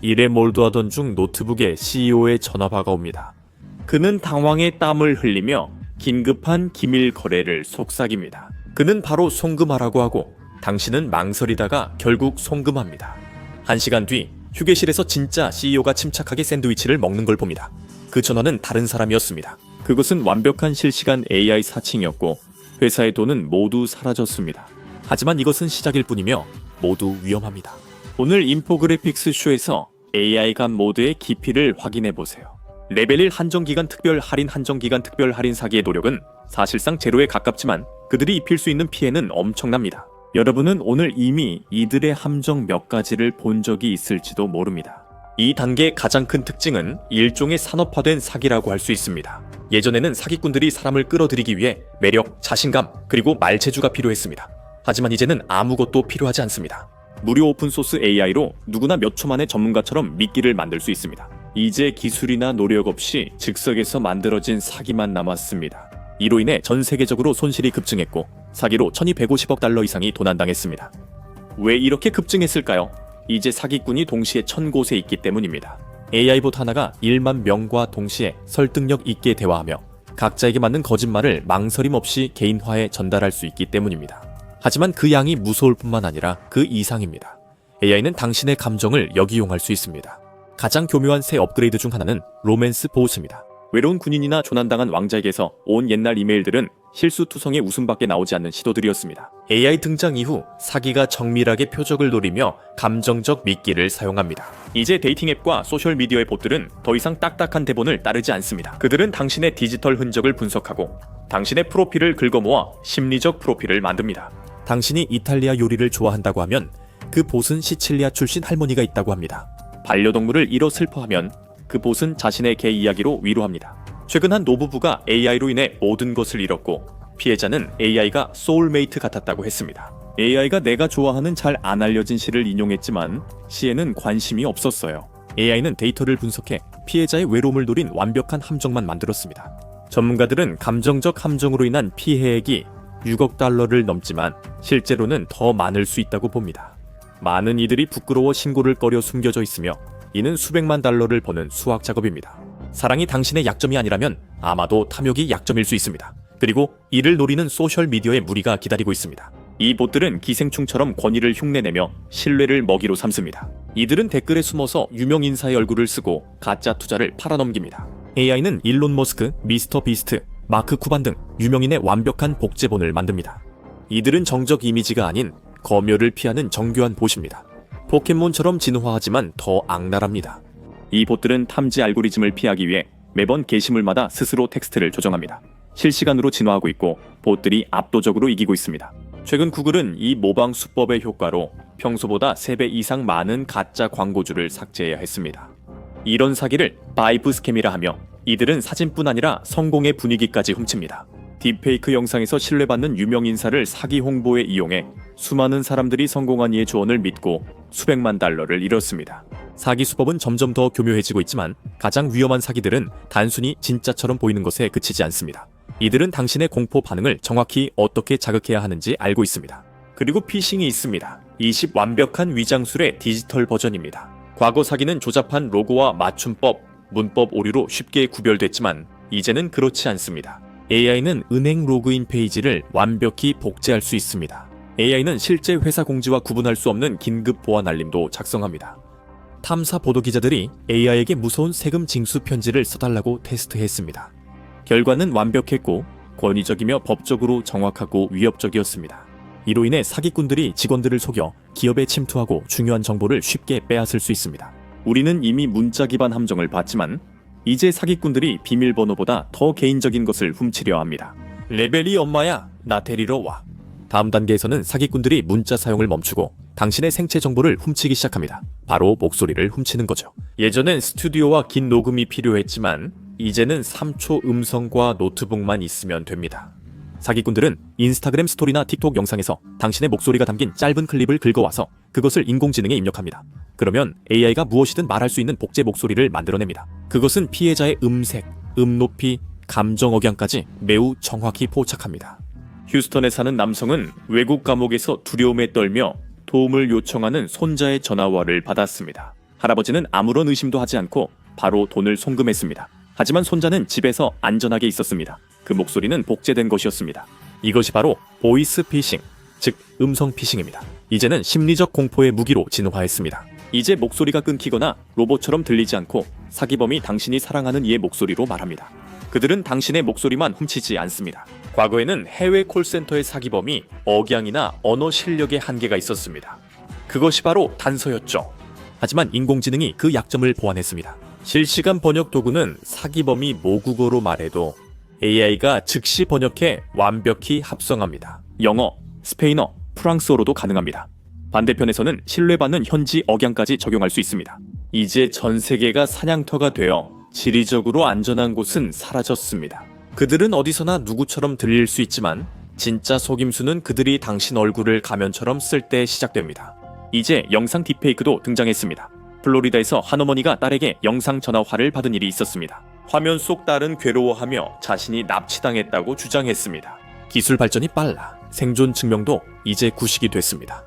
일에 몰두하던 중 노트북에 CEO의 전화가 옵니다. 그는 당황해 땀을 흘리며 긴급한 기밀 거래를 속삭입니다. 그는 바로 송금하라고 하고 당신은 망설이다가 결국 송금합니다. 1시간 뒤 휴게실에서 진짜 CEO가 침착하게 샌드위치를 먹는 걸 봅니다. 그 전화는 다른 사람이었습니다. 그것은 완벽한 실시간 AI 사칭이었고 회사의 돈은 모두 사라졌습니다. 하지만 이것은 시작일 뿐이며 모두 위험합니다. 오늘 인포그래픽스 쇼에서 AI간 모드의 깊이를 확인해보세요. 레벨 1 한정기간 특별 할인 한정기간 특별 할인 사기의 노력은 사실상 제로에 가깝지만 그들이 입힐 수 있는 피해는 엄청납니다. 여러분은 오늘 이미 이들의 함정 몇 가지를 본 적이 있을지도 모릅니다. 이 단계의 가장 큰 특징은 일종의 산업화된 사기라고 할 수 있습니다. 예전에는 사기꾼들이 사람을 끌어들이기 위해 매력, 자신감, 그리고 말체주가 필요했습니다. 하지만 이제는 아무것도 필요하지 않습니다. 무료 오픈소스 AI로 누구나 몇 초 만에 전문가처럼 미끼를 만들 수 있습니다. 이제 기술이나 노력 없이 즉석에서 만들어진 사기만 남았습니다. 이로 인해 전 세계적으로 손실이 급증했고 사기로 1250억 달러 이상이 도난당했습니다. 왜 이렇게 급증했을까요? 이제 사기꾼이 동시에 1000곳에 있기 때문입니다. AI봇 하나가 1만 명과 동시에 설득력 있게 대화하며 각자에게 맞는 거짓말을 망설임 없이 개인화해 전달할 수 있기 때문입니다. 하지만 그 양이 무서울 뿐만 아니라 그 이상입니다. AI는 당신의 감정을 역이용할 수 있습니다. 가장 교묘한 새 업그레이드 중 하나는 로맨스 보호스입니다. 외로운 군인이나 조난당한 왕자에게서 온 옛날 이메일들은 실수투성의 웃음밖에 나오지 않는 시도들이었습니다. AI 등장 이후 사기가 정밀하게 표적을 노리며 감정적 미끼를 사용합니다. 이제 데이팅 앱과 소셜미디어의 봇들은 더 이상 딱딱한 대본을 따르지 않습니다. 그들은 당신의 디지털 흔적을 분석하고 당신의 프로필을 긁어모아 심리적 프로필을 만듭니다. 당신이 이탈리아 요리를 좋아한다고 하면 그 봇은 시칠리아 출신 할머니가 있다고 합니다. 반려동물을 잃어 슬퍼하면 그 봇은 자신의 개 이야기로 위로합니다. 최근 한 노부부가 AI로 인해 모든 것을 잃었고 피해자는 AI가 소울메이트 같았다고 했습니다. AI가 내가 좋아하는 잘 안 알려진 시를 인용했지만 시에는 관심이 없었어요. AI는 데이터를 분석해 피해자의 외로움을 노린 완벽한 함정만 만들었습니다. 전문가들은 감정적 함정으로 인한 피해액이 6억 달러를 넘지만 실제로는 더 많을 수 있다고 봅니다. 많은 이들이 부끄러워 신고를 꺼려 숨겨져 있으며 이는 수백만 달러를 버는 수학 작업입니다. 사랑이 당신의 약점이 아니라면 아마도 탐욕이 약점일 수 있습니다. 그리고 이를 노리는 소셜미디어의 무리가 기다리고 있습니다. 이 봇들은 기생충처럼 권위를 흉내내며 신뢰를 먹이로 삼습니다. 이들은 댓글에 숨어서 유명 인사의 얼굴을 쓰고 가짜 투자를 팔아넘깁니다. AI는 일론 머스크, 미스터 비스트, 마크 쿠반 등 유명인의 완벽한 복제본을 만듭니다. 이들은 정적 이미지가 아닌 검열을 피하는 정교한 봇입니다. 포켓몬처럼 진화하지만 더 악랄합니다. 이 봇들은 탐지 알고리즘을 피하기 위해 매번 게시물마다 스스로 텍스트를 조정합니다. 실시간으로 진화하고 있고 봇들이 압도적으로 이기고 있습니다. 최근 구글은 이 모방 수법의 효과로 평소보다 3배 이상 많은 가짜 광고주를 삭제해야 했습니다. 이런 사기를 바이브 스캠이라 하며 이들은 사진뿐 아니라 성공의 분위기까지 훔칩니다. 딥페이크 영상에서 신뢰받는 유명 인사를 사기 홍보에 이용해 수많은 사람들이 성공한 이의 조언을 믿고 수백만 달러를 잃었습니다. 사기 수법은 점점 더 교묘해지고 있지만 가장 위험한 사기들은 단순히 진짜처럼 보이는 것에 그치지 않습니다. 이들은 당신의 공포 반응을 정확히 어떻게 자극해야 하는지 알고 있습니다. 그리고 피싱이 있습니다. 20 완벽한 위장술의 디지털 버전입니다. 과거 사기는 조잡한 로고와 맞춤법, 문법 오류로 쉽게 구별됐지만 이제는 그렇지 않습니다. AI는 은행 로그인 페이지를 완벽히 복제할 수 있습니다. AI는 실제 회사 공지와 구분할 수 없는 긴급 보안 알림도 작성합니다. 탐사 보도 기자들이 AI에게 무서운 세금 징수 편지를 써달라고 테스트했습니다. 결과는 완벽했고 권위적이며 법적으로 정확하고 위협적이었습니다. 이로 인해 사기꾼들이 직원들을 속여 기업에 침투하고 중요한 정보를 쉽게 빼앗을 수 있습니다. 우리는 이미 문자 기반 함정을 봤지만 이제 사기꾼들이 비밀번호보다 더 개인적인 것을 훔치려 합니다. 레벨이 엄마야, 나 데리러 와. 다음 단계에서는 사기꾼들이 문자 사용을 멈추고 당신의 생체 정보를 훔치기 시작합니다. 바로 목소리를 훔치는 거죠. 예전엔 스튜디오와 긴 녹음이 필요했지만 이제는 3초 음성과 노트북만 있으면 됩니다. 사기꾼들은 인스타그램 스토리나 틱톡 영상에서 당신의 목소리가 담긴 짧은 클립을 긁어와서 그것을 인공지능에 입력합니다. 그러면 AI가 무엇이든 말할 수 있는 복제 목소리를 만들어냅니다. 그것은 피해자의 음색, 음높이, 감정 억양까지 매우 정확히 포착합니다. 휴스턴에 사는 남성은 외국 감옥에서 두려움에 떨며 도움을 요청하는 손자의 전화와를 받았습니다. 할아버지는 아무런 의심도 하지 않고 바로 돈을 송금했습니다. 하지만 손자는 집에서 안전하게 있었습니다. 그 목소리는 복제된 것이었습니다. 이것이 바로 보이스 피싱, 즉 음성 피싱입니다. 이제는 심리적 공포의 무기로 진화했습니다. 이제 목소리가 끊기거나 로봇처럼 들리지 않고 사기범이 당신이 사랑하는 이의 목소리로 말합니다. 그들은 당신의 목소리만 훔치지 않습니다. 과거에는 해외 콜센터의 사기범이 억양이나 언어 실력에 한계가 있었습니다. 그것이 바로 단서였죠. 하지만 인공지능이 그 약점을 보완했습니다. 실시간 번역 도구는 사기범이 모국어로 말해도 AI가 즉시 번역해 완벽히 합성합니다. 영어, 스페인어, 프랑스어로도 가능합니다. 반대편에서는 신뢰받는 현지 억양까지 적용할 수 있습니다. 이제 전 세계가 사냥터가 되어 지리적으로 안전한 곳은 사라졌습니다. 그들은 어디서나 누구처럼 들릴 수 있지만 진짜 속임수는 그들이 당신 얼굴을 가면처럼 쓸 때 시작됩니다. 이제 영상 딥페이크도 등장했습니다. 플로리다에서 한 어머니가 딸에게 영상 전화화를 받은 일이 있었습니다. 화면 속 딸은 괴로워하며 자신이 납치당했다고 주장했습니다. 기술 발전이 빨라 생존 증명도 이제 구식이 됐습니다.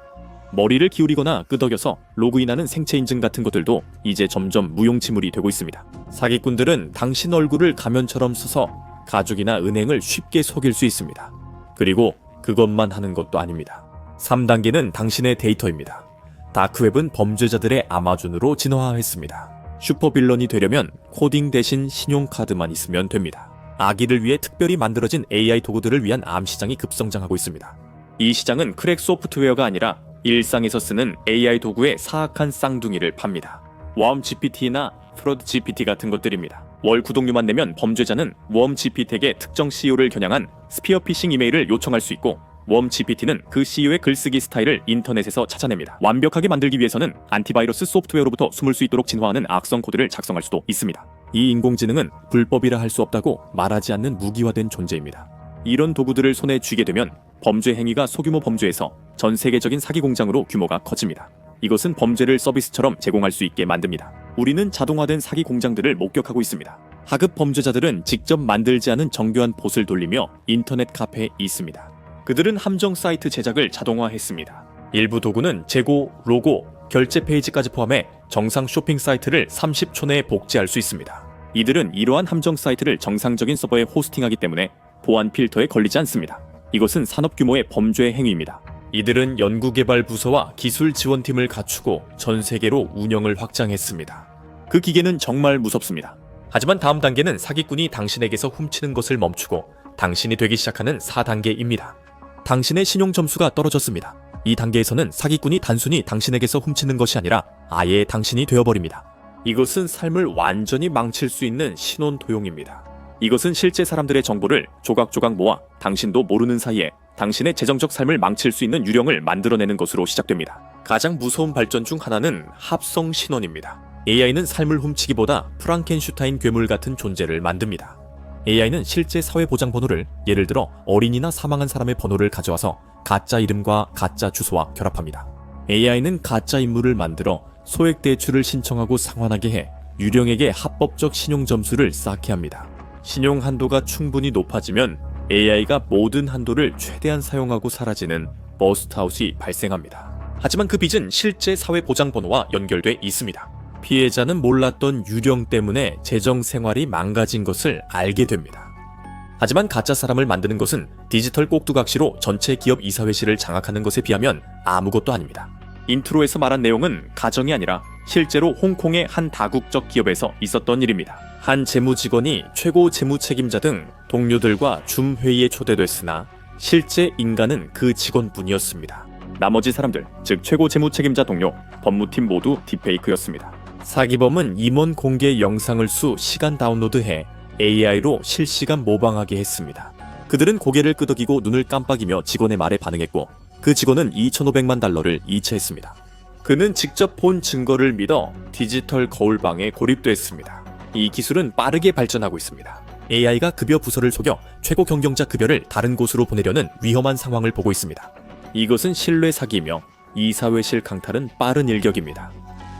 머리를 기울이거나 끄덕여서 로그인하는 생체 인증 같은 것들도 이제 점점 무용지물이 되고 있습니다. 사기꾼들은 당신 얼굴을 가면처럼 써서 가족이나 은행을 쉽게 속일 수 있습니다. 그리고 그것만 하는 것도 아닙니다. 3단계는 당신의 데이터입니다. 다크웹은 범죄자들의 아마존으로 진화했습니다. 슈퍼빌런이 되려면 코딩 대신 신용카드만 있으면 됩니다. 아기를 위해 특별히 만들어진 AI 도구들을 위한 암 시장이 급성장하고 있습니다. 이 시장은 크랙 소프트웨어가 아니라 일상에서 쓰는 AI 도구의 사악한 쌍둥이를 팝니다. 웜GPT나 프로드GPT 같은 것들입니다. 월 구독료만 내면 범죄자는 웜GPT에게 특정 CEO를 겨냥한 스피어피싱 이메일을 요청할 수 있고 웜GPT는 그 CEO의 글쓰기 스타일을 인터넷에서 찾아냅니다. 완벽하게 만들기 위해서는 안티바이러스 소프트웨어로부터 숨을 수 있도록 진화하는 악성 코드를 작성할 수도 있습니다. 이 인공지능은 불법이라 할 수 없다고 말하지 않는 무기화된 존재입니다. 이런 도구들을 손에 쥐게 되면 범죄 행위가 소규모 범죄에서 전 세계적인 사기 공장으로 규모가 커집니다. 이것은 범죄를 서비스처럼 제공할 수 있게 만듭니다. 우리는 자동화된 사기 공장들을 목격하고 있습니다. 하급 범죄자들은 직접 만들지 않은 정교한 봇을 돌리며 인터넷 카페에 있습니다. 그들은 함정 사이트 제작을 자동화했습니다. 일부 도구는 재고, 로고, 결제 페이지까지 포함해 정상 쇼핑 사이트를 30초 내에 복제할 수 있습니다. 이들은 이러한 함정 사이트를 정상적인 서버에 호스팅하기 때문에 보안 필터에 걸리지 않습니다. 이것은 산업 규모의 범죄 행위입니다. 이들은 연구개발 부서와 기술 지원팀을 갖추고 전 세계로 운영을 확장했습니다. 그 기계는 정말 무섭습니다. 하지만 다음 단계는 사기꾼이 당신에게서 훔치는 것을 멈추고 당신이 되기 시작하는 4단계입니다. 당신의 신용 점수가 떨어졌습니다. 이 단계에서는 사기꾼이 단순히 당신에게서 훔치는 것이 아니라 아예 당신이 되어버립니다. 이것은 삶을 완전히 망칠 수 있는 신혼 도용입니다. 이것은 실제 사람들의 정보를 조각조각 모아 당신도 모르는 사이에 당신의 재정적 삶을 망칠 수 있는 유령을 만들어내는 것으로 시작됩니다. 가장 무서운 발전 중 하나는 합성 신원입니다. AI는 삶을 훔치기보다 프랑켄슈타인 괴물 같은 존재를 만듭니다. AI는 실제 사회보장번호를, 예를 들어 어린이나 사망한 사람의 번호를 가져와서 가짜 이름과 가짜 주소와 결합합니다. AI는 가짜 인물을 만들어 소액 대출을 신청하고 상환하게 해 유령에게 합법적 신용 점수를 쌓게 합니다. 신용 한도가 충분히 높아지면 AI가 모든 한도를 최대한 사용하고 사라지는 버스트아웃이 발생합니다. 하지만 그 빚은 실제 사회보장번호와 연결돼 있습니다. 피해자는 몰랐던 유령 때문에 재정 생활이 망가진 것을 알게 됩니다. 하지만 가짜 사람을 만드는 것은 디지털 꼭두각시로 전체 기업 이사회실을 장악하는 것에 비하면 아무것도 아닙니다. 인트로에서 말한 내용은 가정이 아니라 실제로 홍콩의 한 다국적 기업에서 있었던 일입니다. 한 재무직원이 최고 재무책임자 등 동료들과 줌 회의에 초대됐으나 실제 인간은 그 직원뿐이었습니다. 나머지 사람들, 즉 최고 재무책임자 동료, 법무팀 모두 딥페이크였습니다. 사기범은 임원 공개 영상을 시간 다운로드해 AI로 실시간 모방하게 했습니다. 그들은 고개를 끄덕이고 눈을 깜빡이며 직원의 말에 반응했고 그 직원은 2,500만 달러를 이체했습니다. 그는 직접 본 증거를 믿어 디지털 거울방에 고립됐습니다. 이 기술은 빠르게 발전하고 있습니다. AI가 급여 부서를 속여 최고 경영자 급여를 다른 곳으로 보내려는 위험한 상황을 보고 있습니다. 이것은 신뢰 사기이며 이사회실 강탈은 빠른 일격입니다.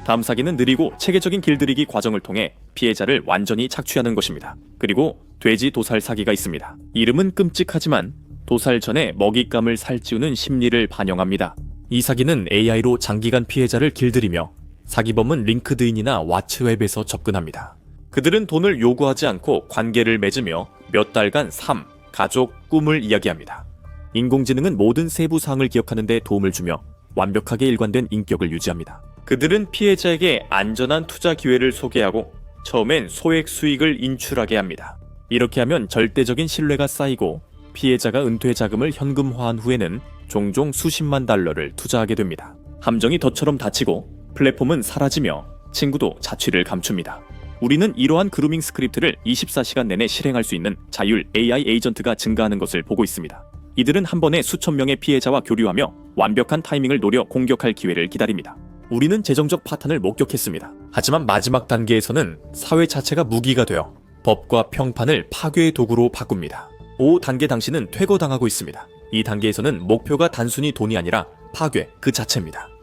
다음 사기는 느리고 체계적인 길들이기 과정을 통해 피해자를 완전히 착취하는 것입니다. 그리고 돼지 도살 사기가 있습니다. 이름은 끔찍하지만 도살 전에 먹잇감을 살찌우는 심리를 반영합니다. 이 사기는 AI로 장기간 피해자를 길들이며 사기범은 링크드인이나 왓츠웹에서 접근합니다. 그들은 돈을 요구하지 않고 관계를 맺으며 몇 달간 삶, 가족, 꿈을 이야기합니다. 인공지능은 모든 세부 사항을 기억하는 데 도움을 주며 완벽하게 일관된 인격을 유지합니다. 그들은 피해자에게 안전한 투자 기회를 소개하고 처음엔 소액 수익을 인출하게 합니다. 이렇게 하면 절대적인 신뢰가 쌓이고 피해자가 은퇴 자금을 현금화한 후에는 종종 수십만 달러를 투자하게 됩니다. 함정이 덫처럼 닫히고 플랫폼은 사라지며 친구도 자취를 감춥니다. 우리는 이러한 그루밍 스크립트를 24시간 내내 실행할 수 있는 자율 AI 에이전트가 증가하는 것을 보고 있습니다. 이들은 한 번에 수천 명의 피해자와 교류하며 완벽한 타이밍을 노려 공격할 기회를 기다립니다. 우리는 재정적 파탄을 목격했습니다. 하지만 마지막 단계에서는 사회 자체가 무기가 되어 법과 평판을 파괴의 도구로 바꿉니다. 5단계 당시는 퇴거당하고 있습니다. 이 단계에서는 목표가 단순히 돈이 아니라 파괴 그 자체입니다.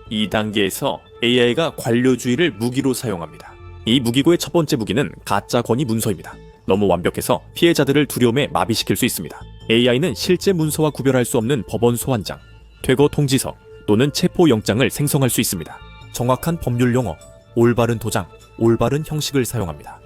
이 단계에서 AI가 관료주의를 무기로 사용합니다. 이 무기고의 첫 번째 무기는 가짜 권위 문서입니다. 너무 완벽해서 피해자들을 두려움에 마비시킬 수 있습니다. AI는 실제 문서와 구별할 수 없는 법원 소환장, 퇴거 통지서 또는 체포영장을 생성할 수 있습니다. 정확한 법률 용어, 올바른 도장, 올바른 형식을 사용합니다.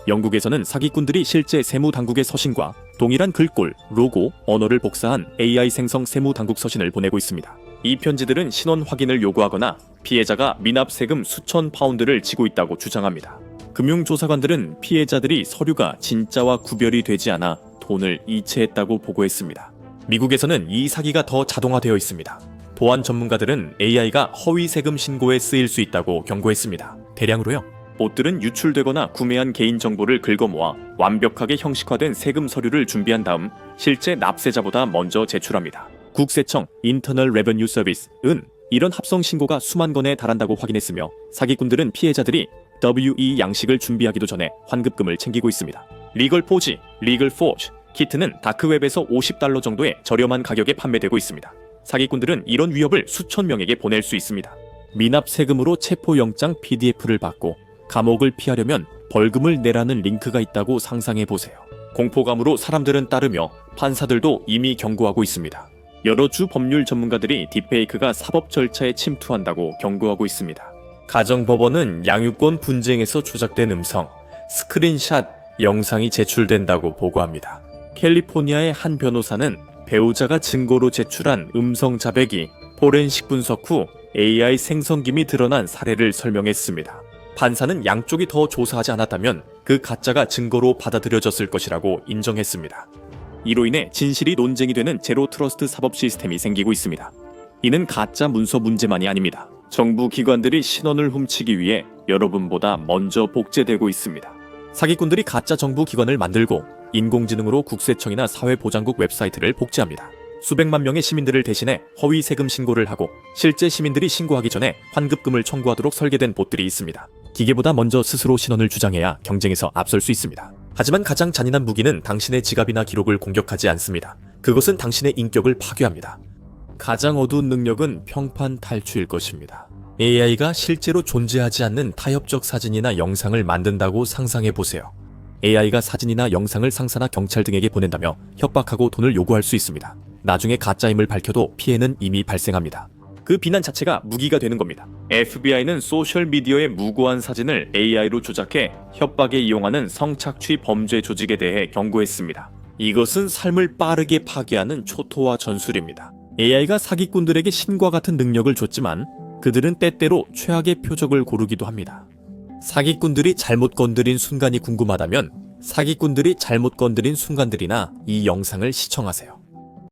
영국에서는 사기꾼들이 실제 세무당국의 서신과 동일한 글꼴, 로고, 언어를 복사한 AI 생성 세무당국 서신을 보내고 있습니다. 이 편지들은 신원 확인을 요구하거나 피해자가 미납 세금 수천 파운드를 지고 있다고 주장합니다. 금융조사관들은 피해자들이 서류가 진짜와 구별이 되지 않아 돈을 이체했다고 보고했습니다. 미국에서는 이 사기가 더 자동화되어 있습니다. 보안 전문가들은 AI가 허위 세금 신고에 쓰일 수 있다고 경고했습니다. 대량으로요. 봇들은 유출되거나 구매한 개인정보를 긁어모아 완벽하게 형식화된 세금 서류를 준비한 다음 실제 납세자보다 먼저 제출합니다. 국세청 인터널 레버뉴 서비스은 이런 합성 신고가 수만 건에 달한다고 확인했으며 사기꾼들은 피해자들이 WE 양식을 준비하기도 전에 환급금을 챙기고 있습니다. 리걸 포지, 리걸 포지 키트는 다크웹에서 $50 정도의 저렴한 가격에 판매되고 있습니다. 사기꾼들은 이런 위협을 수천 명에게 보낼 수 있습니다. 미납 세금으로 체포영장 PDF를 받고 감옥을 피하려면 벌금을 내라는 링크가 있다고 상상해보세요. 공포감으로 사람들은 따르며 판사들도 이미 경고하고 있습니다. 여러 주 법률 전문가들이 딥페이크가 사법 절차에 침투한다고 경고하고 있습니다. 가정법원은 양육권 분쟁에서 조작된 음성, 스크린샷, 영상이 제출된다고 보고합니다. 캘리포니아의 한 변호사는 배우자가 증거로 제출한 음성 자백이 포렌식 분석 후 AI 생성김이 드러난 사례를 설명했습니다. 판사는 양쪽이 더 조사하지 않았다면 그 가짜가 증거로 받아들여졌을 것이라고 인정했습니다. 이로 인해 진실이 논쟁이 되는 제로 트러스트 사법 시스템이 생기고 있습니다. 이는 가짜 문서 문제만이 아닙니다. 정부 기관들이 신원을 훔치기 위해 여러분보다 먼저 복제되고 있습니다. 사기꾼들이 가짜 정부 기관을 만들고 인공지능으로 국세청이나 사회보장국 웹사이트를 복제합니다. 수백만 명의 시민들을 대신해 허위 세금 신고를 하고 실제 시민들이 신고하기 전에 환급금을 청구하도록 설계된 봇들이 있습니다. 기계보다 먼저 스스로 신원을 주장해야 경쟁에서 앞설 수 있습니다. 하지만 가장 잔인한 무기는 당신의 지갑이나 기록을 공격하지 않습니다. 그것은 당신의 인격을 파괴합니다. 가장 어두운 능력은 평판 탈취일 것입니다. AI가 실제로 존재하지 않는 타협적 사진이나 영상을 만든다고 상상해보세요. AI가 사진이나 영상을 상사나 경찰 등에게 보낸다며 협박하고 돈을 요구할 수 있습니다. 나중에 가짜임을 밝혀도 피해는 이미 발생합니다. 그 비난 자체가 무기가 되는 겁니다. FBI는 소셜미디어의 무고한 사진을 AI로 조작해 협박에 이용하는 성착취 범죄 조직에 대해 경고했습니다. 이것은 삶을 빠르게 파괴하는 초토화 전술입니다. AI가 사기꾼들에게 신과 같은 능력을 줬지만 그들은 때때로 최악의 표적을 고르기도 합니다. 사기꾼들이 잘못 건드린 순간이 궁금하다면 사기꾼들이 잘못 건드린 순간들이나 이 영상을 시청하세요.